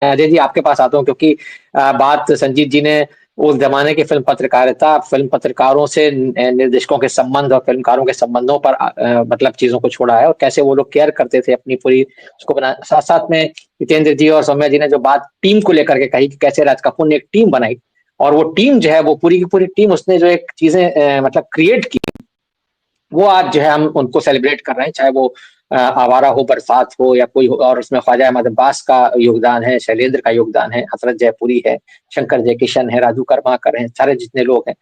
अजय जी आपके पास आता हूँ क्योंकि बात संजीत जी ने उस जमाने की फ़िल्म पत्रकारिता, फ़िल्म पत्रकारों से निर्देशकों के संबंध और फ़िल्मकारों के संबंधों पर मतलब चीज़ों को छोड़ा है और कैसे वो लोग केयर करते थे अपनी पूरी उसको बना साथ-साथ में जितेंद्र जी और सौम्या जी ने जो बात टीम को लेकर के कही कि कैसे राज कपूर ने एक टीम बनाई और वो टीम जो है वो पूरी की पूरी टीम उसने जो एक चीज़ें मतलब क्रिएट की वो आज जो है हम उनको सेलिब्रेट कर रहे हैं, चाहे वो आवारा हो, बरसात हो या कोई हो और उसमें ख्वाजा अहमद अब्बास का योगदान है, शैलेंद्र का योगदान है, हसरत जयपुरी है, शंकर जयकिशन है, राजू कर्माकर हैं, सारे जितने लोग हैं।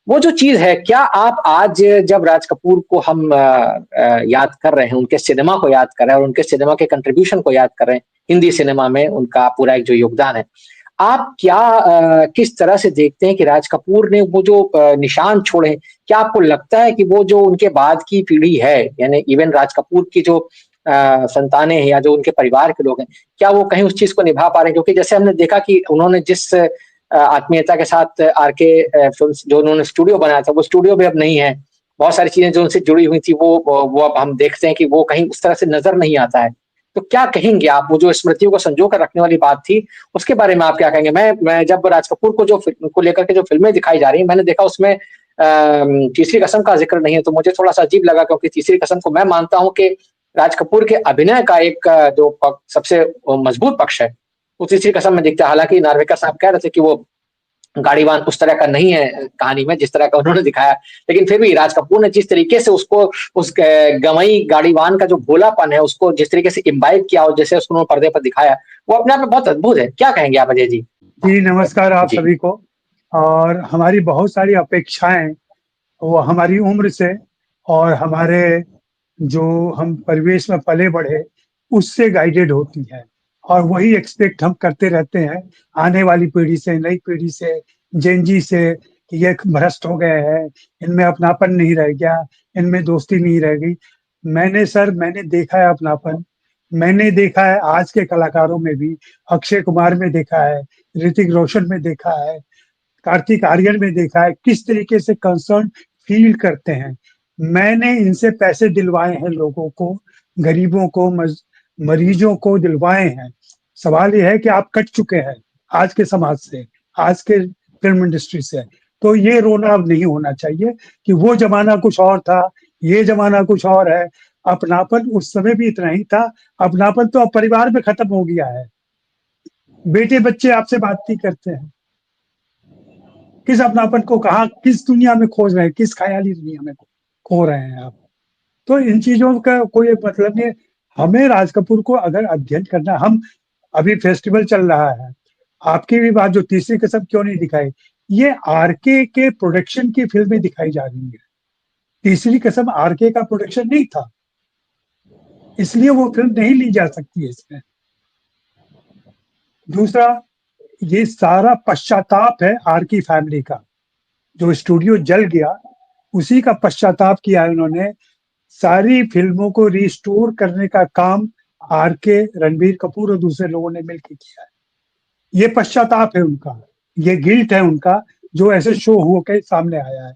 वो जो चीज़ है, क्या आप आज जब राज कपूर को हम याद कर रहे हैं, उनके सिनेमा को याद कर रहे हैं और उनके सिनेमा के कंट्रीब्यूशन को याद कर रहे हैं, हिंदी सिनेमा में उनका पूरा एक जो योगदान है, आप क्या किस तरह से देखते हैं कि राज कपूर ने वो जो निशान छोड़े हैं, क्या आपको लगता है कि वो जो उनके बाद की पीढ़ी है, यानी इवन राज कपूर की जो संतानें हैं या जो उनके परिवार के लोग हैं, क्या वो कहीं उस चीज़ को निभा पा रहे हैं? क्योंकि जैसे हमने देखा कि उन्होंने जिस आत्मीयता के साथ आरके फ़िल्म्स जो उन्होंने स्टूडियो बनाया था, वो स्टूडियो भी अब नहीं है। बहुत सारी चीज़ें जो उनसे जुड़ी हुई थी, वो अब हम देखते हैं कि वो कहीं उस तरह से नज़र नहीं आता है। तो क्या कहेंगे आप, वो जो स्मृतियों को संजो कर रखने वाली बात थी, उसके बारे में आप क्या कहेंगे? मैं जब राज कपूर को जो फ़िल्म को लेकर के जो फ़िल्में दिखाई जा रही हैं, मैंने देखा उसमें तीसरी कसम का ज़िक्र नहीं है, तो मुझे थोड़ा-सा अजीब लगा क्योंकि तीसरी कसम को मैं मानता हूँ कि राज कपूर के अभिनय का एक जो सबसे मजबूत पक्ष है, वो तीसरी कसम में दिखता है। हालाँकि नार्वेकर साहब कह रहे थे कि वो गाड़ीवान उस तरह का नहीं है कहानी में जिस तरह का उन्होंने दिखाया। लेकिन फिर भी राज कपूर ने जिस तरीके से उसको उस गवई गाड़ीवान का जो भोलापन है, उसको जिस तरीके से इम्बाइब किया और जैसे उसको उन्होंने पर्दे पर दिखाया, वो अपने आप में बहुत अद्भुत है। क्या कहेंगे आप अजय जी? जी, नमस्कार आप जी। सभी को। और हमारी बहुत सारी अपेक्षाएँ वो हमारी उम्र से और हमारे जो हम परिवेश में पले-बढ़े, उससे गाइडेड होती हैं और वही एक्सपेक्ट हम करते रहते हैं, आने वाली पीढ़ी से, नई पीढ़ी से, जेन ज़ी से कि ये भ्रष्ट हो गए हैं, इनमें अपनापन नहीं रह गया, इनमें दोस्ती नहीं रह गई। मैंने देखा है अपनापन, मैंने देखा है आज के कलाकारों में भी, अक्षय कुमार में देखा है, ऋतिक रोशन में देखा है, कार्तिक आर्यन में देखा है, किस तरीके से कंसर्न फ़ील करते हैं। मैंने इनसे पैसे दिलवाए हैं लोगों को, गरीबों को, मरीजों को दिलवाए हैं। सवाल ये है कि आप कट चुके हैं आज के समाज से, आज के फ़िल्म इंडस्ट्री से। तो ये रोना अब नहीं होना चाहिए कि वो ज़माना कुछ और था, ये ज़माना कुछ और है। अपनापन उस समय भी इतना ही था, अपनापन तो अब परिवार में खत्म हो गया है। बेटे-बच्चे आपसे बात नहीं करते हैं। किस अपनापन को कहाँ किस दुनिया में खोज रहे हैं, किस ख़याली दुनिया में खो रहे हैं आप। तो इन चीज़ों का कोई मतलब नहीं है। हमें राज कपूर को अगर अध्ययन करना है, हम अभी फेस्टिवल चल रहा है। आपकी भी बात जो तीसरी कसम क्यों नहीं दिखाई, ये आरके के प्रोडक्शन की फ़िल्में दिखाई जा रही हैं। तीसरी कसम आरके का प्रोडक्शन नहीं था, इसलिए वो फ़िल्म नहीं ली जा सकती है इसमें। दूसरा, ये सारा पश्चाताप है आर की फैमिली का। जो स्टूडियो जल गया, उसी का पश्चाताप किया है उन्होंने। सारी फ़िल्मों को रिस्टोर करने का काम आरके, रणबीर कपूर और दूसरे लोगों ने मिलके किया है। ये पश्चाताप है उनका, ये गिल्ट है उनका, जो ऐसे शो हो के सामने आया है।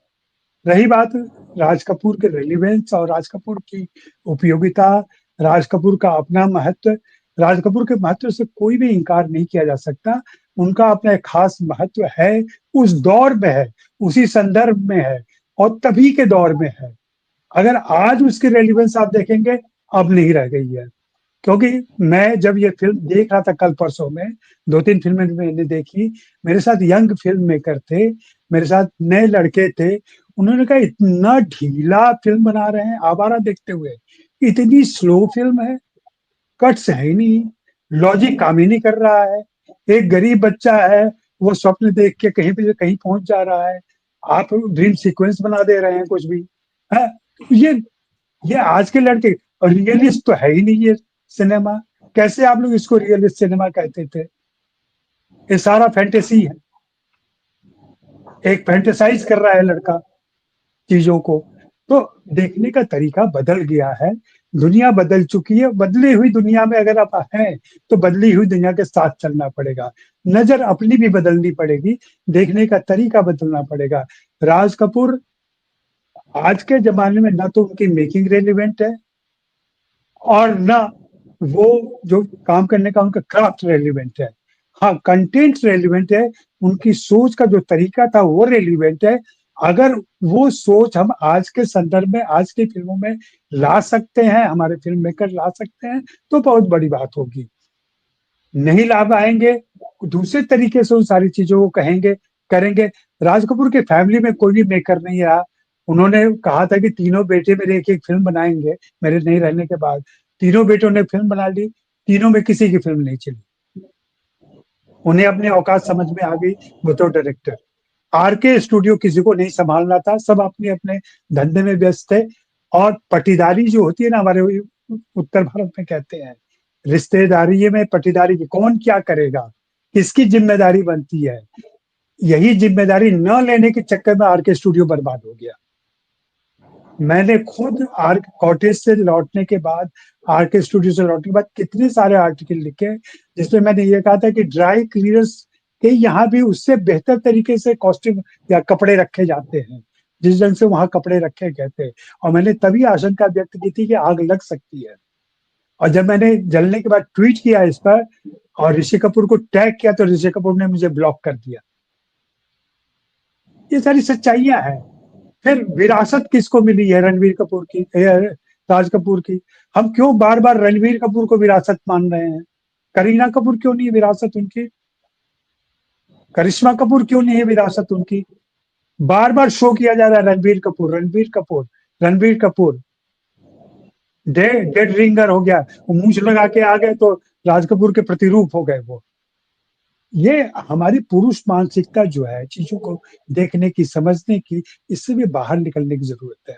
रही बात राज कपूर के रेलेवेंस और राज कपूर की उपयोगिता, राज कपूर का अपना महत्व, राज कपूर के महत्व से कोई भी इनकार नहीं किया जा सकता। उनका अपना एक खास महत्व है, उस दौर में है, उसी संदर्भ में है और तभी के दौर में है। अगर आज उसकी रेलेवेंस आप देखेंगे, अब नहीं रह गई है। क्योंकि मैं जब ये फ़िल्म देख रहा था कल परसों में, 2-3 फ़िल्में मैंने देखी, मेरे साथ यंग फ़िल्म मेकर थे, मेरे साथ नए लड़के थे, उन्होंने कहा इतना ढीला फ़िल्म बना रहे हैं आवारा देखते हुए, इतनी स्लो फ़िल्म है, कट्स है ही नहीं, लॉजिक काम ही नहीं कर रहा है। एक गरीब बच्चा है, वो स्वप्न देख के कहीं पे से कहीं पहुँच जा रहा है, आप ड्रीम सीक्वेंस बना दे रहे हैं कुछ भी, हैं? ये आज के लड़के और रियलिस्ट तो है ही नहीं ये सिनेमा। कैसे आप लोग इसको रियलिस्ट सिनेमा कहते थे? ये सारा फैंटेसी है। एक फैंटेसाइज़ कर रहा है लड़का चीज़ों को। तो देखने का तरीका बदल गया है, दुनिया बदल चुकी है, बदली हुई दुनिया में अगर आप हैं, तो बदली हुई दुनिया के साथ चलना पड़ेगा। नज़र अपनी भी बदलनी पड़ेगी, देखने का तरीका बदलना पड़ेगा। राज कपूर आज के ज़माने में ना तो उनकी मेकिंग रेलेवेंट है और ना वो जो काम करने का उनका क्राफ्ट रेलेवेंट है। हाँ, कंटेंट रेलिवेंट है, उनकी सोच का जो तरीका था वो रेलिवेंट है। अगर वो सोच हम आज के संदर्भ में, आज की फ़िल्मों में ला सकते हैं, हमारे फ़िल्म मेकर ला सकते हैं, तो बहुत बड़ी बात होगी। नहीं ला पाएँगे, दूसरे तरीके से उन सारी चीज़ों को कहेंगे, करेंगे। राज कपूर के फैमिली में कोई भी मेकर नहीं रहा। उन्होंने कहा था कि तीनों बेटे मेरे एक-एक फ़िल्म बनाएँगे, मेरे नहीं रहने के बाद। तीनों बेटों ने फ़िल्म बना ली, तीनों में किसी की फ़िल्म नहीं चली। उन्हें अपनी औकात समझ में आ गई बतौर डायरेक्टर। आरके स्टूडियो किसी को नहीं सँभालना था, सब अपने-अपने धंधे में व्यस्त थे और पटीदारी जो होती है ना, हमारे उत्तर भारत में कहते हैं, रिश्तेदारी में पटीदारी की कौन क्या करेगा, किसकी ज़िम्मेदारी बनती है, यही ज़िम्मेदारी न लेने के चक्कर में आरके स्टूडियो बर्बाद हो गया। मैंने खुद आर्क कॉटेज से लौटने के बाद, आरके स्टूडियो से लौटने के बाद कितने सारे आर्टिकल लिखे, जिसमें मैंने ये कहा था कि ड्राई क्लीनर्स के यहाँ भी उससे बेहतर तरीके से कॉस्ट्यूम या कपड़े रखे जाते हैं, जिस ढंग से वहाँ कपड़े रखे गए थे। और मैंने तभी आशंका व्यक्त की थी कि आग लग सकती है। और जब मैंने जलने के बाद ट्वीट किया इस पर और ऋषि कपूर को टैग किया, तो ऋषि कपूर ने मुझे ब्लॉक कर दिया। ये सारी सच्चाइयाँ हैं। फिर विरासत किसको मिली है रणवीर कपूर की, राज कपूर की? हम क्यों बार-बार रणवीर कपूर को विरासत मान रहे हैं? करीना कपूर क्यों नहीं है विरासत उनकी? करिश्मा कपूर क्यों नहीं है विरासत उनकी? बार-बार शो किया जा रहा है रणबीर कपूर, रणबीर कपूर, रणबीर कपूर। डेड रिंगर हो गया, वो मूंछ लगा के आ गए तो राज कपूर के प्रतिरूप हो गए वो। ये हमारी पुरुष मानसिकता जो है चीजों को देखने की, समझने की, इससे भी बाहर निकलने की जरूरत है।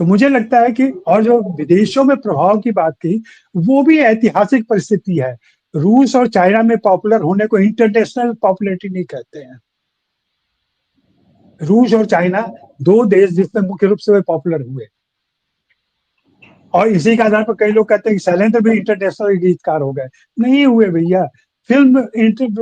तो मुझे लगता है कि और जो विदेशों में प्रभाव की बात की, वो भी ऐतिहासिक परिस्थिति है। रूस और चाइना में पॉपुलर होने को इंटरनेशनल पॉपुलैरिटी नहीं कहते हैं। रूस और चाइना 2 देश जिसमें मुख्य रूप से वे पॉपुलर हुए। और इसी के आधार पर कई लोग कहते हैं कि शैलेंद्र भी इंटरनेशनल गीतकार हो गए। नहीं हुए भैया। फ़िल्म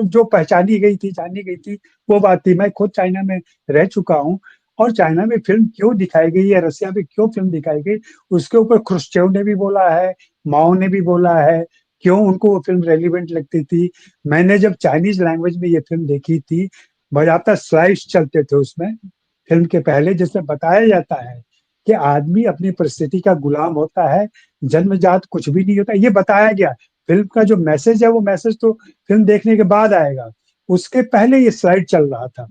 जो पहचानी गई थी, जानी गई थी, वो बात थी। मैं खुद चाइना में रह चुका हूँ और चाइना में फ़िल्म क्यों दिखाई गई या रसिया में क्यों फ़िल्म दिखाई गई, उसके ऊपर ख्रुश्चेव ने भी बोला है, माओ ने भी बोला है, क्यों उनको वो फ़िल्म रेलेवेंट लगती थी। मैंने जब चाइनीज़ लैंग्वेज में ये फ़िल्म देखी थी, बाज़ाब्ता स्लाइड्स चलते थे उसमें, फ़िल्म के पहले, जिसमें बताया जाता है कि आदमी अपनी परिस्थिति का गुलाम होता है, जन्मजात कुछ भी नहीं होता, ये बताया गया। फ़िल्म का जो मैसेज है, वो मैसेज तो फ़िल्म देखने के बाद आएगा। उसके पहले ये स्लाइड चल रहा था।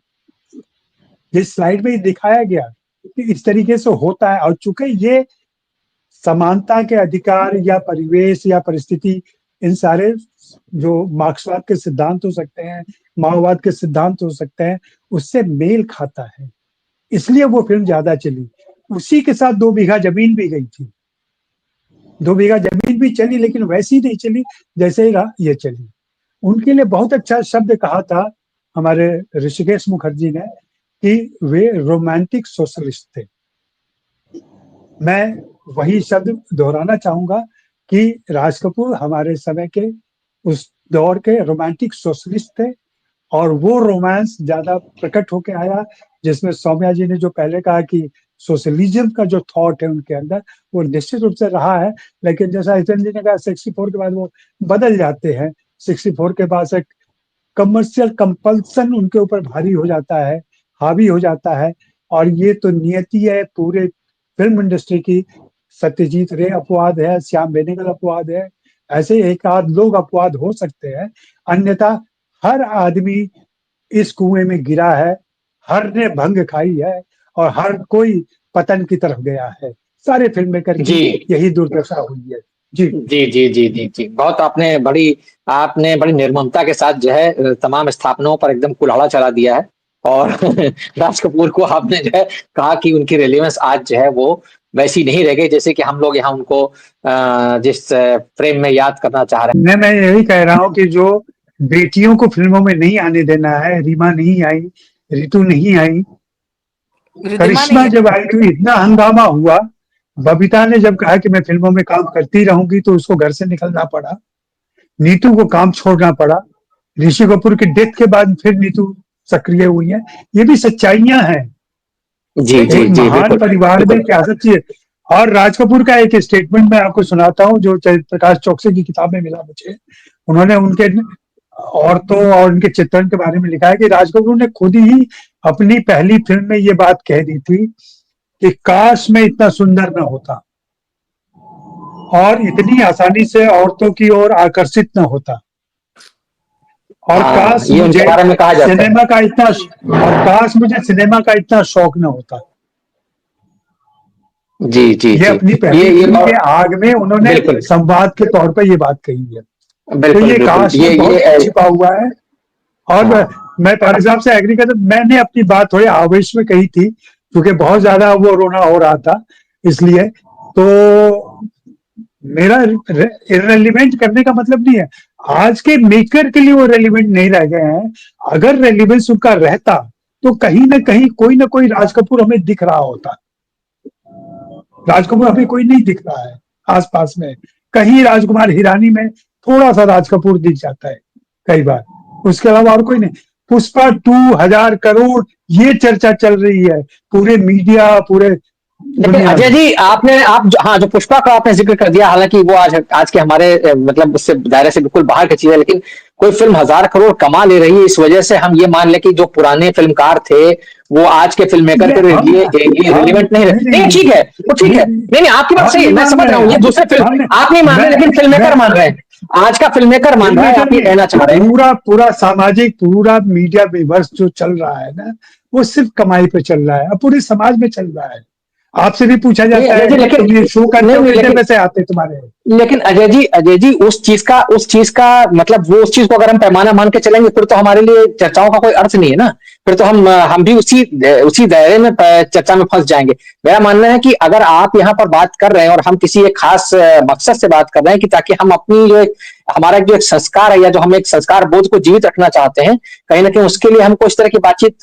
जिस स्लाइड में ये दिखाया गया कि इस तरीके से होता है और चूँकि ये समानता के अधिकार या परिवेश या परिस्थिति, इन सारे जो मार्क्सवाद के सिद्धांत हो सकते हैं, माओवाद के सिद्धांत हो सकते हैं, उससे मेल खाता है। इसलिए वो फ़िल्म ज़्यादा चली। उसी के साथ 2 बीघा ज़मीन भी गई थी। 2 बीघा ज़मीन भी चली, लेकिन वैसी नहीं चली जैसे ये चली। उनके लिए बहुत अच्छा शब्द कहा था हमारे ऋषिकेश मुखर्जी ने कि वे रोमांटिक सोशलिस्ट थे। मैं वही शब्द दोहराना चाहूँगा कि राज कपूर हमारे समय के, उस दौर के रोमांटिक सोशलिस्ट थे और वो रोमांस ज़्यादा प्रकट होके आया, जिसमें सौम्या जी ने जो पहले कहा कि सोशलिज्म का जो थॉट है उनके अंदर, वो निश्चित रूप से रहा है। लेकिन जैसा हितेन जी ने कहा 64 के बाद वो बदल जाते हैं। 64 के बाद एक कमर्शियल कंपल्सन उनके ऊपर भारी हो जाता है, हावी हो जाता है और ये तो नियति है पूरे फ़िल्म इंडस्ट्री की। सत्यजीत रे अपवाद है, श्याम बेनेगल अपवाद है, ऐसे एक आध लोग अपवाद हो सकते हैं। अन्यथा हर आदमी इस कुएं में गिरा है, हर ने भंग खाई है और हर कोई पतन की तरफ गया है। सारे फ़िल्म मेकर की जी। यही दुर्दशा हुई है। जी। जी, जी, जी, जी, जी। बहुत आपने बड़ी निर्ममता के साथ जो है तमाम स्थापनाओं पर एकदम कुल्हाड़ा चला दिया है और राज कपूर को आपने जो है कहा कि उनकी रेलेवेंस आज जो है वो वैसी नहीं रह गई जैसे कि हम लोग यहाँ उनको जिस फ्रेम में याद करना चाह रहे हैं। मैं यही कह रहा हूँ कि जो बेटियों को फ़िल्मों में नहीं आने देना है, रीमा नहीं आई, ऋतु नहीं आई, रिद्धिमा नहीं करिश्मा है। जब आई तो इतना हंगामा हुआ। बबीता ने जब कहा कि मैं फ़िल्मों में काम करती रहूँगी तो उसको घर से निकलना पड़ा। नीतू को काम छोड़ना पड़ा। ऋषि कपूर की डेथ के बाद फिर नीतू सक्रिय हुई है। ये भी सच्चाइयाँ हैं। जी, जी, एक जी, महान बिल्कुल, परिवार में बिल्कुल। क्या सब चीज़। और राज कपूर का एक स्टेटमेंट मैं आपको सुनाता हूँ जो जयप्रकाश चौकसी की किताब में मिला मुझे। उन्होंने उनके औरतों और उनके चित्रण के बारे में लिखा है कि राज कपूर ने खुद ही अपनी पहली फिल्म में ये बात कह दी थी कि काश मैं इतना सुंदर न होता और इतनी आसानी से औरतों की ओर आकर्षित न होता, और काश ये उनके मुझे बारे में कहा जाता है। सिनेमा का इतना और काश मुझे सिनेमा का इतना शौक न होता। जी जी ये जी, अपनी पहली फिल्म के आग में उन्होंने बिल्कुल संवाद के तौर पर ये बात कही है। तो बिल्कुल ये बिल्कुल, काश में बहुत छिपा हुआ है। और हाँ। मैं तुम्हारे साहब से एग्री करता, मैंने अपनी बात थोड़े आवेश में कही थी क्योंकि बहुत ज्यादा वो रोना हो रहा था, इसलिए तो मेरा इररिलेवेंट करने का मतलब नहीं है, आज के मेकर के लिए वो रेलिवेंट नहीं रह गए हैं। अगर रेलिवेंस उनका रहता तो कहीं ना कहीं कोई ना कोई राज कपूर हमें दिख रहा होता। राज कपूर अभी कोई नहीं दिख रहा है आसपास में, कहीं राजकुमार हिरानी में थोड़ा सा राज कपूर दिख जाता है कई बार, उसके अलावा और कोई नहीं। पुष्पा 2,000 करोड़ ये चर्चा चल रही है पूरे मीडिया, पूरे लेकिन दुनिया अजय में। जी आप जो पुष्पा का आपने जिक्र कर दिया, हालांकि वो आज के हमारे मतलब उससे दायरे से बिल्कुल बाहर की चीज है, लेकिन कोई फिल्म 1,000 करोड़ कमा ले रही है, इस वजह से हम ये मान लें कि जो पुराने फिल्मकार थे वो आज के फिल्म मेकर के लिए रिलेवेंट नहीं रहे। नहीं ठीक है, वो ठीक है, नहीं आपकी बात सही है, मैं समझ रहा हूँ। ये दूसरे फिल्म आप नहीं मान रहे, लेकिन फिल्म मेकर मान रहे हैं, आज का फिल्म मेकर मान रहा है, आप ये कहना चाह रहे हैं। पूरा सामाजिक, पूरा मीडिया विवर्स जो चल रहा है ना, वो सिर्फ कमाई पे चल रहा है, अब पूरे समाज में चल रहा है। आपसे भी पूछा जाता है कि तुम ये शो करते हो, कितने पैसे आते तुम्हारे? लेकिन अजय जी उस चीज का मतलब वो उस चीज को अगर हम पैमाना मान के चलेंगे फिर तो हमारे लिए चर्चाओं का कोई अर्थ नहीं है ना, फिर तो हम भी उसी दायरे में चर्चा में फंस जाएंगे। मेरा मानना है कि अगर आप यहाँ पर बात कर रहे हैं और हम किसी एक खास मकसद से बात कर रहे हैं कि ताकि हम अपनी जो हमारा जो एक संस्कार है या जो हम एक संस्कार बोध को जीवित रखना चाहते हैं, कहीं ना कहीं उसके लिए हमको इस तरह की बातचीत